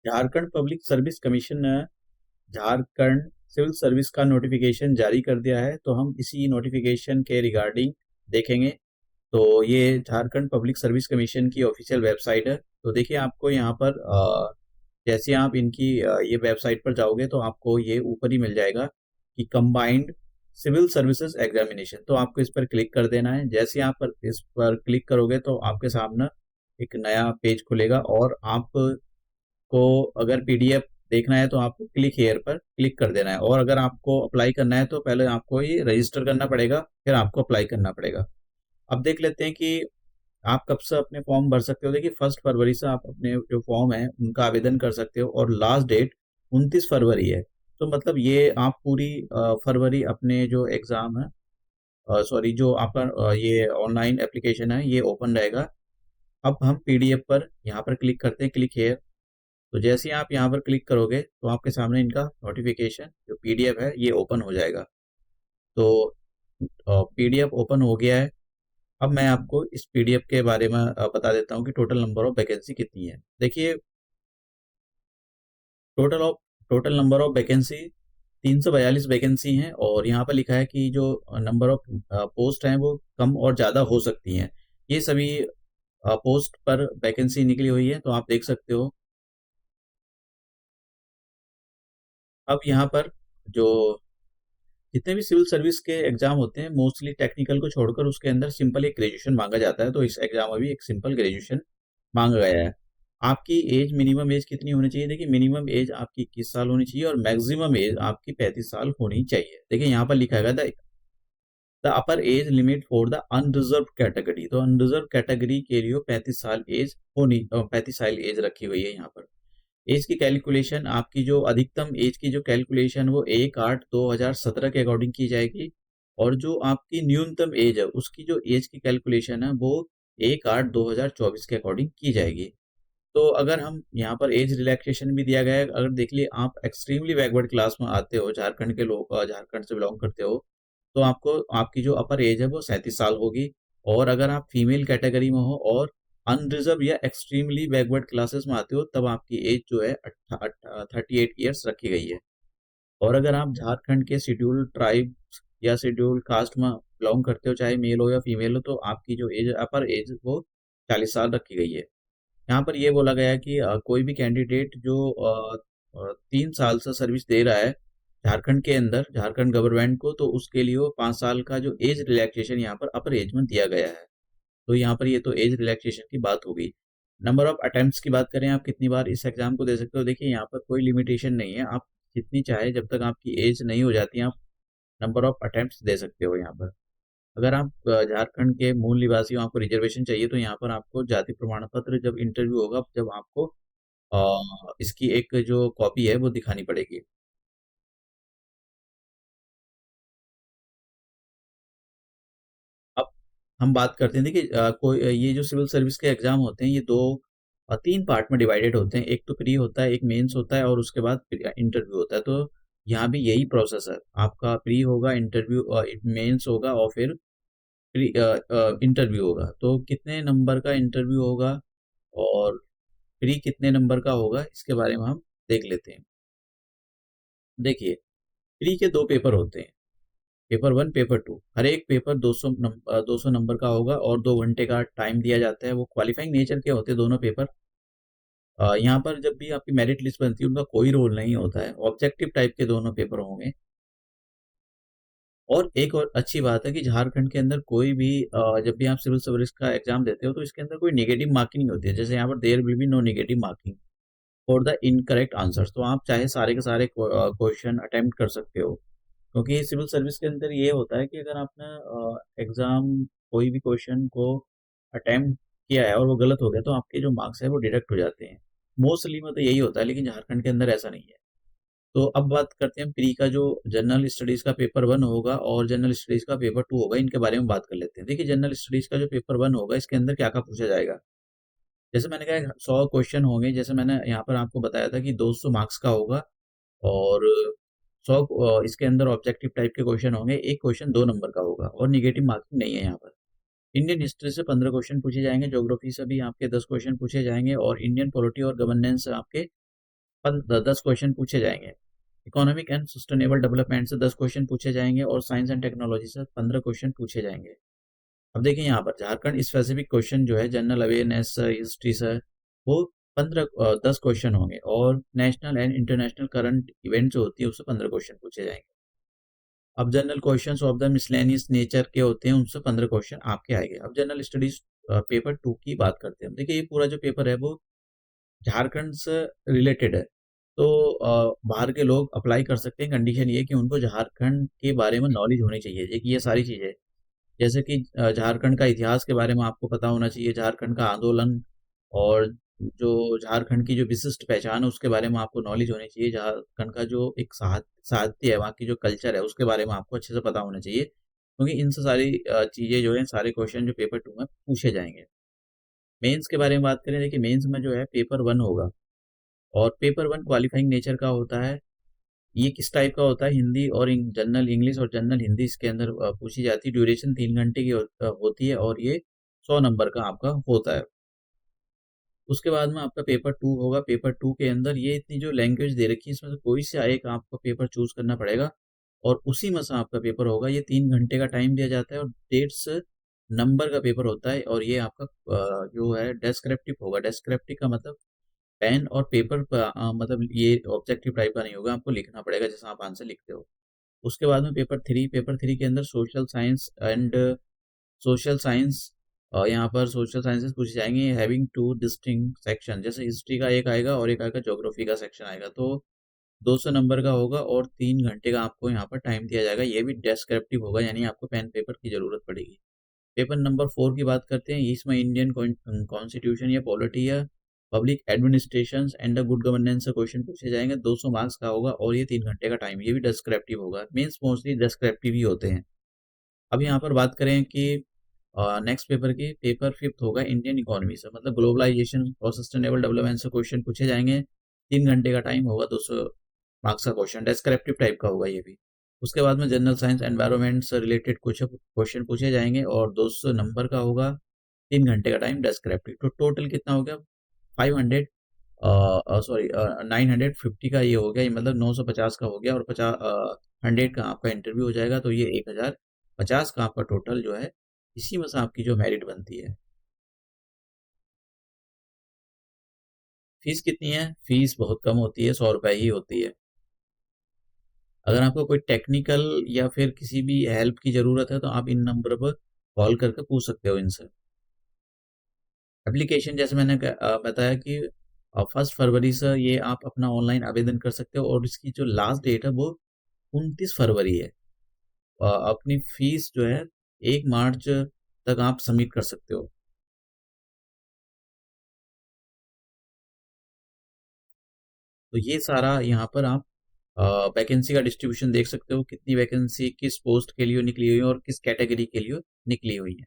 Jharkhand public service commission ने Jharkhand civil service का notification जारी कर दिया है, तो हम इसी नोटिफिकेशन के रिगार्डिंग देखेंगे। तो ये झारखंड पब्लिक सर्विस कमीशन की ऑफिशियल वेबसाइट है। तो देखिए आपको यहाँ पर जैसे आप इनकी ये वेबसाइट पर जाओगे तो आपको ये ऊपर ही मिल जाएगा कि कंबाइंड सिविल सर्विसेज एग्जामिनेशन। तो आपको इस पर क्लिक कर देना है। जैसे आप इस पर क्लिक करोगे तो आपके सामने एक नया पेज खुलेगा और आपको अगर पीडीएफ देखना है तो आपको क्लिक हेयर पर क्लिक कर देना है, और अगर आपको अप्लाई करना है तो पहले आपको ये रजिस्टर करना पड़ेगा, फिर आपको अप्लाई करना पड़ेगा। अब देख लेते हैं कि आप कब से अपने फॉर्म भर सकते हो। देखिए 1 फरवरी से आप अपने जो फॉर्म है उनका आवेदन कर सकते हो, और लास्ट डेट 29 फरवरी है। तो मतलब ये आप पूरी फरवरी अपने जो एग्ज़ाम है, सॉरी जो आपका ये ऑनलाइन एप्लीकेशन है ये ओपन रहेगा। अब हम पीडीएफ पर यहाँ पर क्लिक करते हैं, क्लिक हेयर। तो जैसे ही आप यहाँ पर क्लिक करोगे तो आपके सामने इनका नोटिफिकेशन जो पीडीएफ है ये ओपन हो जाएगा। तो पीडीएफ ओपन हो गया है। अब मैं आपको इस पीडीएफ के बारे में बता देता हूँ कि टोटल नंबर ऑफ वैकेंसी कितनी है। देखिए total number of vacancy 342 vacancy हैं, और यहाँ पर लिखा है कि जो नंबर ऑफ पोस्ट हैं वो कम और ज़्यादा हो सकती हैं। ये सभी पोस्ट पर वैकेंसी निकली हुई है, तो आप देख सकते हो। अब यहाँ पर जो जितने भी सिविल सर्विस के एग्जाम होते हैं मोस्टली टेक्निकल को छोड़कर उसके अंदर सिंपल एक ग्रेजुएशन मांगा जाता है, तो इस एग्जाम में भी एक सिंपल ग्रेजुएशन मांगा गया है। आपकी एज मिनिमम एज कितनी होनी चाहिए? देखिए मिनिमम एज आपकी 21 साल होनी चाहिए और मैक्सिमम एज आपकी 35 साल होनी चाहिए। देखिए यहाँ पर लिखा है the upper age limit for the unreserved category. तो अनरिजर्व कैटेगरी के लिए 35 साल एज होनी 35 साल एज रखी हुई है यहाँ पर। एज की कैलकुलेशन आपकी जो अधिकतम एज की जो कैलकुलेशन वो 1/8/2017 के अकॉर्डिंग की जाएगी, और जो आपकी न्यूनतम एज है उसकी जो एज की कैलकुलेशन है वो 1/8/2024 के अकॉर्डिंग की जाएगी। तो अगर हम यहाँ पर एज रिलैक्सेशन भी दिया गया है, अगर देख लिए आप एक्सट्रीमली बैकवर्ड क्लास में आते हो, झारखंड के लोग झारखंड से बिलोंग करते हो, तो आपको आपकी जो अपर एज है वो 37 साल होगी। और अगर आप फीमेल कैटेगरी में हो और अनरिजर्व या एक्सट्रीमली बैकवर्ड क्लासेस में आते हो तब आपकी एज जो है 38 ईयर्स रखी गई है। और अगर आप झारखंड के शेड्यूल्ड ट्राइब या शेड्यूल्ड कास्ट में बिलोंग करते हो, चाहे मेल हो या फीमेल हो, तो आपकी जो एज अपर एज वो 40 साल रखी गई है। यहाँ पर ये बोला गया है कि कोई भी कैंडिडेट जो 3 साल से सर्विस दे रहा है झारखंड के अंदर झारखंड गवर्नमेंट को, तो उसके लिए वो 5 साल का जो एज रिलैक्सेशन यहाँ पर अपर एज में दिया गया है। तो यहाँ पर ये तो एज रिलैक्सेशन की बात हो गई। नंबर ऑफ अटेम्प्ट्स की बात करें, आप कितनी बार इस एग्जाम को दे सकते हो। देखिए यहाँ पर कोई लिमिटेशन नहीं है, आप जितनी चाहे जब तक आपकी एज नहीं हो जाती आप नंबर ऑफ अटेम्प्ट्स दे सकते हो यहाँ पर। अगर आप झारखंड के मूल निवासी हो, आपको रिजर्वेशन चाहिए, तो यहाँ पर आपको जाति प्रमाण पत्र जब इंटरव्यू होगा जब आपको इसकी एक जो कॉपी है वो दिखानी पड़ेगी। अब हम बात करते हैं, देखिए कोई ये जो सिविल सर्विस के एग्जाम होते हैं ये 3 पार्ट में डिवाइडेड होते हैं। एक तो प्री होता है, एक मेंस होता है, और उसके बाद इंटरव्यू होता है। तो यहाँ भी यही प्रोसेस है, आपका प्री होगा, इंटरव्यू मेंस होगा, और फिर इंटरव्यू होगा। तो कितने नंबर का इंटरव्यू होगा और प्री कितने नंबर का होगा इसके बारे में हम देख लेते हैं। देखिए प्री के 2 पेपर होते हैं, पेपर 1 पेपर 2। हर एक पेपर 200 नंबर का होगा और 2 घंटे का टाइम दिया जाता है। वो क्वालिफाइंग नेचर के होते हैं दोनों पेपर। यहाँ पर जब भी आपकी मेरिट लिस्ट बनती है उनका कोई रोल नहीं होता है, ऑब्जेक्टिव टाइप के दोनों पेपर होंगे। और एक और अच्छी बात है कि झारखंड के अंदर कोई भी जब भी आप सिविल सर्विस का एग्जाम देते हो तो इसके अंदर कोई नेगेटिव मार्किंग नहीं होती है। जैसे यहाँ पर there will be no negative marking for the incorrect answers. तो आप चाहे सारे के सारे क्वेश्चन अटेम्प्ट कर सकते हो, क्योंकि सिविल सर्विस के अंदर ये होता है कि अगर आपने एग्जाम कोई भी क्वेश्चन को अटेम्प्ट किया है और वो गलत हो गया तो आपके जो मार्क्स है वो डिडक्ट हो जाते हैं। मोस्टली में तो यही होता है, लेकिन झारखंड के अंदर ऐसा नहीं है। तो अब बात करते हैं प्री का जो जनरल स्टडीज का पेपर 1 होगा और जनरल स्टडीज का पेपर 2 होगा, इनके बारे में बात कर लेते हैं। देखिए जनरल स्टडीज का जो पेपर 1 होगा इसके अंदर क्या क्या पूछा जाएगा। जैसे मैंने कहा 100 क्वेश्चन होंगे, जैसे मैंने यहाँ पर आपको बताया था कि 200 मार्क्स का होगा, और 100 इसके अंदर ऑब्जेक्टिव टाइप के क्वेश्चन होंगे। एक क्वेश्चन 2 नंबर का होगा और निगेटिव मार्किंग नहीं है यहाँ पर। इंडियन हिस्ट्री से 15 क्वेश्चन पूछे जाएंगे, ज्योग्राफी से भी आपके 10 क्वेश्चन पूछे जाएंगे, और इंडियन पॉलिटी और गवर्नेंस से आपके 10 क्वेश्चन पूछे जाएंगे। इकोनॉमिक एंड सस्टेनेबल डेवलपमेंट से 10 क्वेश्चन पूछे जाएंगे और साइंस एंड टेक्नोलॉजी से 15 क्वेश्चन पूछे जाएंगे। अब देखिए यहाँ पर झारखंड स्पेसिफिक क्वेश्चन जो है जनरल अवेयरनेस हिस्ट्री से वो 10 क्वेश्चन होंगे और national and international current event जो होती है उससे 15 क्वेश्चन पूछे जाएंगे। अब general questions of the miscellaneous nature के होते हैं उनसे 15 क्वेश्चन आपके आएंगे। अब जनरल स्टडीज पेपर 2 की बात करते हैं। देखिए ये पूरा जो पेपर है वो झारखंड से रिलेटेड है। तो बाहर के लोग अप्लाई कर सकते हैं, कंडीशन ये है कि उनको झारखंड के बारे में नॉलेज होनी चाहिए। ये सारी चीज़ें जैसे कि झारखंड का इतिहास के बारे में आपको पता होना चाहिए, झारखंड का आंदोलन और जो झारखंड की जो विशिष्ट पहचान है उसके बारे में आपको नॉलेज होनी चाहिए। झारखंड का जो एक साहित्य है, वहाँ की जो कल्चर है उसके बारे में आपको अच्छे से पता होना चाहिए, क्योंकि इनसे सारी चीज़ें जो है सारे क्वेश्चन जो पेपर 2 में पूछे जाएंगे। मेंस के बारे में बात करें, देखिए मेंस में जो है पेपर 1 होगा और पेपर 1 क्वालिफाइंग नेचर का होता है। ये किस टाइप का होता है, हिंदी और जनरल इंग्लिश और जनरल हिंदी इसके अंदर पूछी जाती है। ड्यूरेशन 3 घंटे की होती है और ये 100 नंबर का आपका होता है। उसके बाद में आपका पेपर 2 होगा। पेपर 2 के अंदर ये इतनी जो लैंग्वेज दे रखी है इसमें से कोई से एक आपको पेपर चूज करना पड़ेगा और उसी में से आपका पेपर होगा। ये 3 घंटे का टाइम दिया जाता है और 150 नंबर का पेपर होता है और ये आपका जो है डेस्क्रिप्टिव होगा। डेस्क्रिप्टिव का मतलब पेन और पेपर पर मतलब ये ऑब्जेक्टिव टाइप का नहीं होगा, आपको लिखना पड़ेगा जैसा आप आंसर लिखते हो। उसके बाद में पेपर 3 के अंदर social science and social science यहाँ पर सोशल साइंसेस पूछी जाएंगी हैविंग टू डिस्टिंक्ट सेक्शन। जैसे हिस्ट्री का एक आएगा और एक आएगा ज्योग्राफी का सेक्शन आएगा। तो 200 नंबर का होगा और 3 घंटे का आपको यहाँ पर टाइम दिया जाएगा। ये भी डेस्क्रिप्टिव होगा, यानी आपको पेन पेपर की जरूरत पड़ेगी। पेपर नंबर 4 की बात करते हैं। इसमें इंडियन कॉन्स्टिट्यूशन या पॉलिटी या public administration and the good governance से क्वेश्चन पूछे जाएंगे। 200 मार्क्स का होगा और ये 3 घंटे का टाइम, ये भी डिस्क्रिप्टिव होगा। मीन्स मोस्टली डिस्क्रिप्टिव ही होते हैं। अब यहाँ पर बात करें कि नेक्स्ट पेपर की पेपर 5 होगा इंडियन इकोनॉमी से, मतलब ग्लोबलाइजेशन और सस्टेनेबल डेवलपमेंट से क्वेश्चन पूछे जाएंगे। 3 घंटे का टाइम होगा, 200 मार्क्स का क्वेश्चन, डिस्क्रिप्टिव टाइप का होगा ये भी। उसके बाद में जनरल साइंस एनवायरनमेंट से रिलेटेड कुछ क्वेश्चन पूछे जाएंगे और 200 नंबर का होगा। 3 घंटे का टाइम डिस्क्रिप्टिव। तो टोटल कितना हो गया, 500 सॉरी 950 का ये हो गया। ये मतलब 950 का हो गया और 100 का आपका इंटरव्यू हो जाएगा। तो ये 1050 का आपका टोटल जो है, इसी में से आपकी जो मेरिट बनती है। फीस कितनी है, फीस बहुत कम होती है, 100 रुपए ही होती है। अगर आपको कोई टेक्निकल या फिर किसी भी हेल्प की ज़रूरत है तो आप इन नंबर पर कॉल करके पूछ सकते हो इनसे। एप्लीकेशन जैसे मैंने बताया कि 1 फरवरी से ये आप अपना ऑनलाइन आवेदन कर सकते हो और इसकी जो लास्ट डेट है वो 29 फरवरी है। अपनी फीस जो है 1 मार्च तक आप सबमिट कर सकते हो। तो ये सारा यहाँ पर आप वैकेंसी का डिस्ट्रीब्यूशन देख सकते हो, कितनी वैकेंसी किस पोस्ट के लिए निकली हुई है और किस कैटेगरी के लिए निकली हुई है।